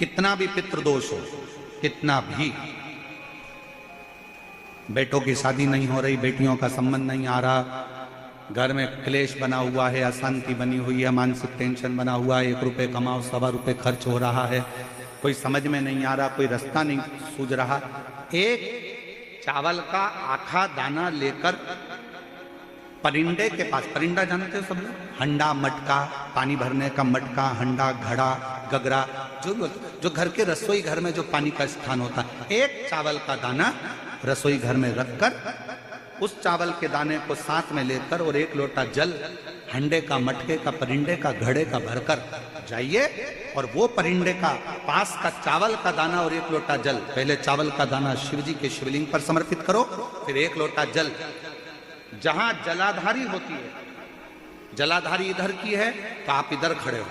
कितना भी पितृदोष हो, कितना भी, बेटों की शादी नहीं हो रही, बेटियों का संबंध नहीं आ रहा, घर में क्लेश बना हुआ है, अशांति बनी हुई है, मानसिक टेंशन बना हुआ है, 1 रुपए कमाओ 1.25 रुपए खर्च हो रहा है, कोई समझ में नहीं आ रहा, कोई रास्ता नहीं सूझ रहा, एक चावल का आखा दाना लेकर परिंदे के पास, परिंदा जानते हो सब लोग, हंडा मटका, पानी भरने का मटका, हंडा घड़ा गगरा, जो घर के रसोई घर में जो पानी का स्थान होता है, एक चावल का दाना रसोई घर में रखकर उस चावल के दाने को साथ में लेकर और 1 लोटा जल हंडे का, मटके का, परिंदे का, घड़े का भरकर जाइए और वो परिंदे का पास का चावल का दाना और 1 लोटा जल, पहले चावल का दाना शिव जी के शिवलिंग पर समर्पित करो, फिर 1 लोटा जल, जहां जलाधारी होती है, जलाधारी इधर की है तो आप इधर खड़े हो,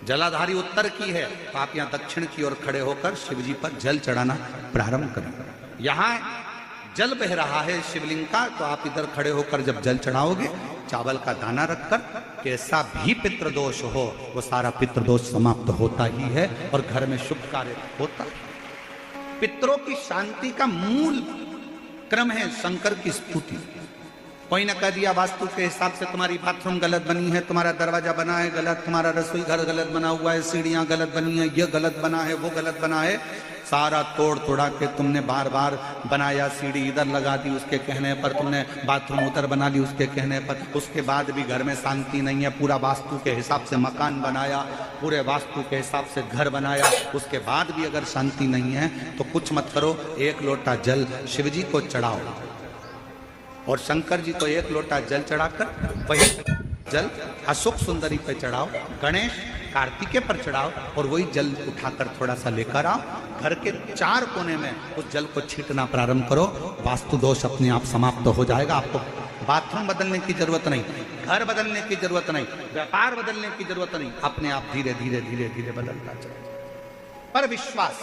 जलाधारी उत्तर की है तो आप यहां दक्षिण की ओर खड़े होकर शिव जी पर जल चढ़ाना प्रारंभ करें। यहां जल बह रहा है शिवलिंग का तो आप इधर खड़े होकर जब जल चढ़ाओगे, चावल का दाना रखकर, कैसा भी पितृदोष हो वो सारा पितृदोष समाप्त होता ही है और घर में शुभ कार्य होता है। पितरों की शांति का मूल क्रम है शंकर की स्तुति। कोई न कह दिया वास्तु के हिसाब से तुम्हारी बाथरूम गलत बनी है, तुम्हारा दरवाजा बना है गलत, तुम्हारा रसोई घर गलत बना हुआ है, सीढ़ियां गलत बनी है, ये गलत बना है, वो गलत बना है, सारा तोड़ तोड़ा के तुमने बार बार बनाया, सीढ़ी इधर लगा दी उसके कहने पर, तुमने बाथरूम उधर बना ली उसके कहने पर, उसके बाद भी घर में शांति नहीं है, पूरा वास्तु के हिसाब से मकान बनाया, पूरे वास्तु के हिसाब से घर बनाया, उसके बाद भी अगर शांति नहीं है तो कुछ मत करो, 1 लोटा जल शिव जी को चढ़ाओ और शंकर जी को 1 लोटा जल चढ़ाकर वही जल अशोक सुंदरी पे चढ़ाओ, गणेश कार्तिकेय पर चढ़ाओ और वही जल उठाकर थोड़ा सा लेकर आओ, घर के 4 कोने में उस जल को छींटना प्रारंभ करो, वास्तु दोष अपने आप समाप्त हो जाएगा। आपको बाथरूम बदलने की जरूरत नहीं, घर बदलने की जरूरत नहीं, व्यापार बदलने की जरूरत नहीं, अपने आप धीरे धीरे धीरे धीरे बदलता चला। पर विश्वास